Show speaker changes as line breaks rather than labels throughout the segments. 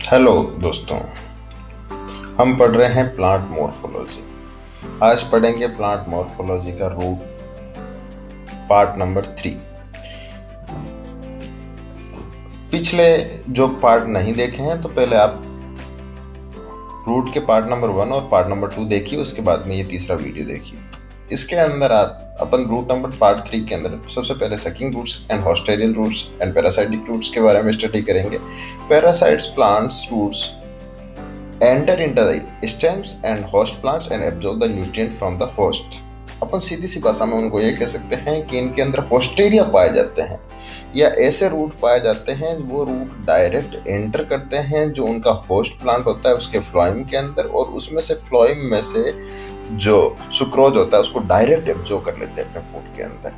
Hello दोस्तों। हम पढ़ रहे हैं प्लांट मॉर्फोलॉजी। आज पढ़ेंगे प्लांट मॉर्फोलॉजी का रूट पार्ट नंबर 3। पिछले जो पार्ट नहीं देखे हैं तो पहले आप रूट के पार्ट नंबर 1 और पार्ट नंबर 2 देखिए, उसके बाद में ये तीसरा वीडियो देखिए। इसके अंदर आप अपन रूट नंबर पार्ट 3 के अंदर सबसे पहले sucking roots and haustorial roots and parasitic roots के बारे में स्टडी करेंगे। Parasites plants roots enter into the stems and host plants and absorb the nutrient from the host। अपन सीधी सी भाषा में उनको ये कह सकते हैं कि इनके अंदर होस्टेरिया पाए जाते हैं या ऐसे रूट पाए जाते हैं, वो रूट डायरेक्ट एंटर करते हैं जो उनका होस्ट प्लांट होता है उसके फ्लोएम के अंदर, और उसमें से फ्लोएम में से जो सुक्रोज होता है उसको डायरेक्ट एब्जॉर्ब कर लेते हैं अपने फूड के अंदर।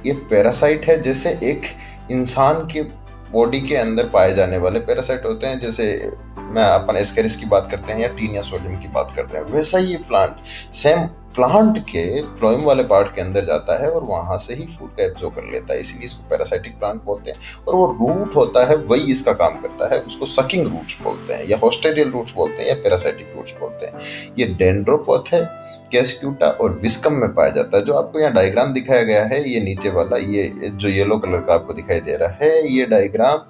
ये पैरासाइट है, जैसे एक इंसान के बॉडी के अंदर पाए जाने वाले पैरासाइट होते हैं, जैसे मैं अपन एस्केरिस की बात करते हैं या टीनिया सोलियम की बात करते हैं, वैसा ही ये प्लांट सेम प्लांट के फ्लोएम वाले पार्ट के अंदर जाता है और वहां से ही फूड का एब्जॉर्ब कर लेता है, इसीलिए इसको पैरासाइटिक प्लांट बोलते हैं। और वो रूट होता है वही इसका काम करता है, उसको सकिंग रूट्स बोलते हैं या होस्टेरियल रूट्स बोलते हैं या पैरासाइटिक रूट्स बोलते हैं। ये डेंड्रोपोथ है, कैस्क्यूटा और विस्कम में पाया जाता है। जो आपको यहाँ डायग्राम दिखाया गया है, ये नीचे वाला, ये जो येलो कलर का आपको दिखाई दे रहा है, ये डायग्राम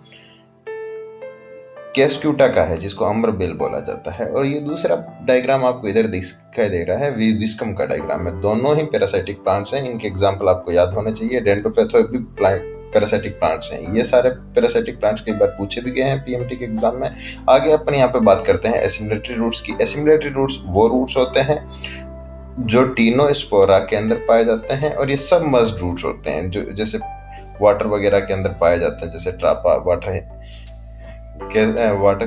कैस्क्यूटा का है जिसको अम्बर बेल बोला जाता है, और ये दूसरा डायग्राम आपको इधर दिखाई दे रहा है विस्कम का डायग्राम है। दोनों ही पैरासाइटिक प्लांट्स हैं, इनके एग्जांपल आपको याद होने चाहिए। डेंड्रोपेथो भी पैरासाइटिक प्लांट्स हैं। ये सारे पैरासाइटिक प्लांट्स कई बार पूछे भी गए हैं पीएमटी के एग्जाम में। आगे अपन यहाँ पे बात करते हैं एसिमिलेटरी रूट्स की। एसिमिलेटरी रूट्स वो रूट्स होते हैं जो टीनोस्पोरा के अंदर पाए जाते हैं, और ये सब मर्ज्ड रूट्स होते हैं जो जैसे वाटर वगैरह के अंदर पाए जाते हैं, जैसे ट्रापा वाटर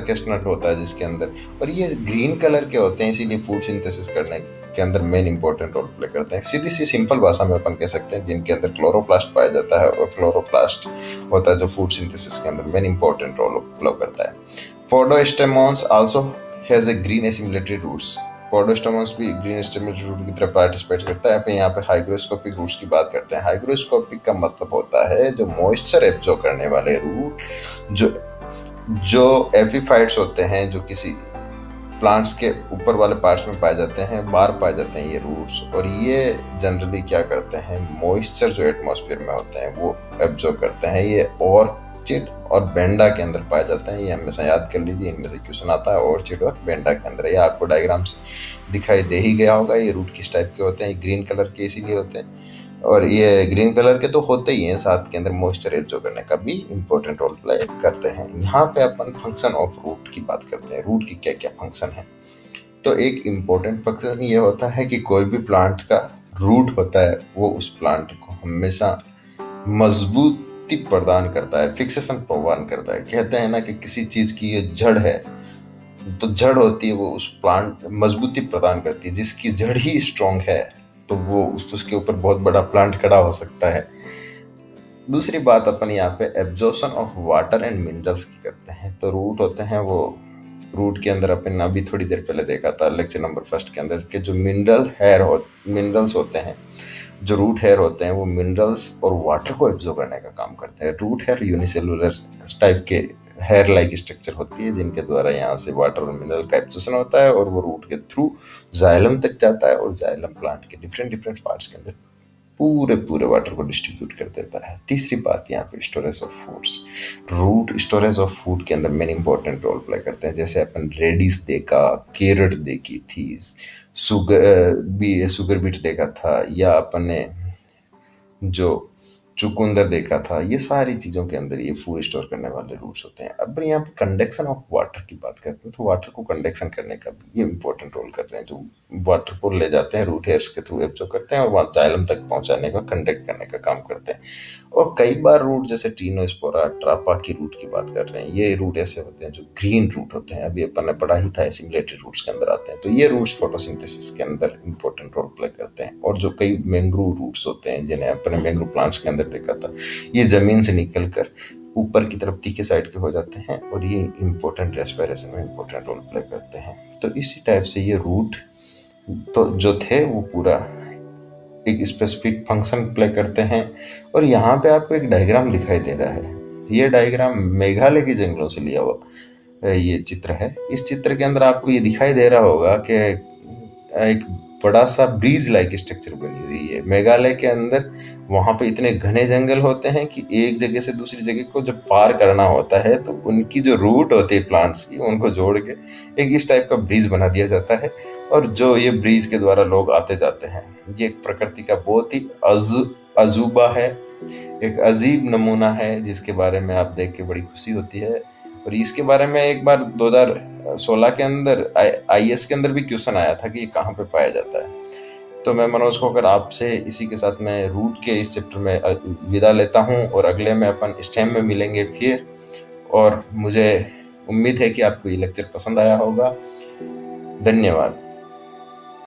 कैस्टनट होता है जिसके अंदर, और ये ग्रीन कलर के होते हैं, इसीलिए फूड सिंथेसिस करने के अंदर मेन इंपॉर्टेंट रोल प्ले करते हैं। सीधी सी सिंपल भाषा में अपन कह सकते हैं कि इनके अंदर क्लोरोप्लास्ट पाया जाता है, और क्लोरोप्लास्ट होता है जो फूड सिंथेसिस के अंदर मेन इंपॉर्टेंट रोल प्ले करता है। Podostemons also has a green assimilatory roots. Podostemons भी ग्रीन एसिमिलेटरी रूट की तरह पार्टिसिपेट करता है। अपन यहाँ पे हाइग्रोस्कोपिक रूट्स की बात करते हैं। हाइग्रोस्कोपिक का मतलब होता है जो मॉइस्चर एब्जॉर्ब करने वाले रूट, जो एपिफाइट्स होते हैं, जो किसी प्लांट्स के ऊपर वाले पार्ट्स में पाए जाते हैं, बाहर पाए जाते हैं ये रूट्स, और ये जनरली क्या करते हैं, मॉइस्चर जो एटमॉस्फेयर में होते हैं वो एब्जॉर्ब करते हैं। ये ऑर्चिड और बेंडा के अंदर पाए जाते हैं। ये हमेशा याद कर लीजिए, इनमें से क्वेश्चन आता है ऑर्चिड और बेंडा के अंदर। ये आपको डायग्राम से दिखाई दे ही गया होगा। ये रूट किस टाइप के होते हैं, ग्रीन कलर के इसीलिए होते हैं, और ये ग्रीन कलर के तो होते ही हैं, साथ के अंदर मॉइस्चर एब्जॉर्ब करने का भी इंपॉर्टेंट रोल प्ले करते हैं। यहाँ पे अपन फंक्शन ऑफ रूट की बात करते हैं, रूट की क्या क्या फंक्शन है। तो एक इम्पोर्टेंट फंक्शन ये होता है कि कोई भी प्लांट का रूट होता है वो उस प्लांट को हमेशा मजबूती प्रदान करता है, फिक्सेशन प्रदान करता है। कहते हैं ना कि किसी चीज की ये जड़ है, तो जड़ होती है वो उस प्लांट मजबूती प्रदान करती है। जिसकी जड़ ही स्ट्रांग है तो वो उसके ऊपर बहुत बड़ा प्लांट खड़ा हो सकता है। दूसरी बात अपन यहाँ पे absorption of water and minerals की करते हैं। तो रूट होते हैं, वो रूट के अंदर अपन अभी थोड़ी देर पहले देखा था लेक्चर नंबर 1 के अंदर के जो मिनरल्स होते हैं, जो रूट हेयर होते हैं, वो मिनरल्स और वाटर को एब्जॉर्ब करने का काम करते हैं। रूट हेयर यूनिसेलुलर टाइप के हेयर लाइक स्ट्रक्चर होती है जिनके द्वारा यहाँ से वाटर और मिनरल का एब्जॉर्प्शन होता है, और वो रूट के थ्रू जाइलम तक जाता है, और जाइलम प्लांट के डिफरेंट पार्ट्स के अंदर पूरे वाटर को डिस्ट्रीब्यूट कर देता है। तीसरी बात यहाँ पे storage of foods. Root storage of food के अंदर मेन इंपॉर्टेंट रोल प्ले करते हैं। जैसे अपन रेडिस देखा, कैरेट देखी थी, सुगर बीट देखा था, या अपन ने जो चुकंदर देखा था, ये सारी चीज़ों के अंदर ये फूड स्टोर करने वाले रूट्स होते हैं। अब यहाँ पे कंडक्शन ऑफ वाटर की बात करते हैं, तो वाटर को कंडक्शन करने का भी ये इंपॉर्टेंट रोल कर रहे हैं। जो वाटर को ले जाते हैं रूट हेयर्स के थ्रू एब्जॉर्ब करते हैं और वहाँ जाइलम तक पहुँचाने का, कंडक्ट करने का काम करते हैं। और कई बार रूट जैसे टीनोस्पोरा, ट्रापा की रूट की बात कर रहे हैं, ये रूट ऐसे होते हैं जो ग्रीन रूट होते हैं। अभी अपन ने पढ़ा ही था, एसिमिलेटरी रूट्स के अंदर आते हैं। तो ये रूट्स फोटोसिंथेसिस के अंदर इंपॉर्टेंट रोल प्ले करते हैं। और जो कई मैंग्रोव रूट्स होते हैं जिन्हें अपने मैंग्रोव प्लांट्स के अंदर देखा था, ये जमीन से निकलकर ऊपर की तरफ तीखे साइड के हो जाते हैं, और ये इंपॉर्टेंट रेस्पिरेशन में इंपॉर्टेंट रोल प्ले करते हैं। तो इसी टाइप से ये रूट तो जो थे वो पूरा एक स्पेसिफिक फंक्शन प्ले करते हैं। और यहाँ पे आपको एक डायग्राम दिखाई दे रहा है। ये डायग्राम मेघालय के जंगलों से लिया हुआ ये चित्र है। इस चित्र के अंदर आपको ये दिखाई दे रहा होगा कि एक बड़ा सा ब्रिज लाइक स्ट्रक्चर बनी हुई है मेघालय के अंदर। वहां पे इतने घने जंगल होते हैं कि एक जगह से दूसरी जगह को जब पार करना होता है तो उनकी जो रूट होती है प्लांट्स की, उनको जोड़ के एक इस टाइप का ब्रिज बना दिया जाता है। और जो ये ब्रिज के द्वारा लोग आते जाते हैं, ये एक प्रकृति का बहुत ही अजूबा है, एक अजीब नमूना है जिसके बारे में आप देख के बड़ी खुशी होती है। और इसके बारे में एक बार 2016 के अंदर आईएएस के अंदर भी क्वेश्चन आया था कि ये कहाँ पे पाया जाता है। तो मैं मनोज खोकर आपसे इसी के साथ मैं रूट के इस चैप्टर में विदा लेता हूँ, और अगले में अपन स्टेम में मिलेंगे फिर। और मुझे उम्मीद है कि आपको ये लेक्चर पसंद आया होगा। धन्यवाद।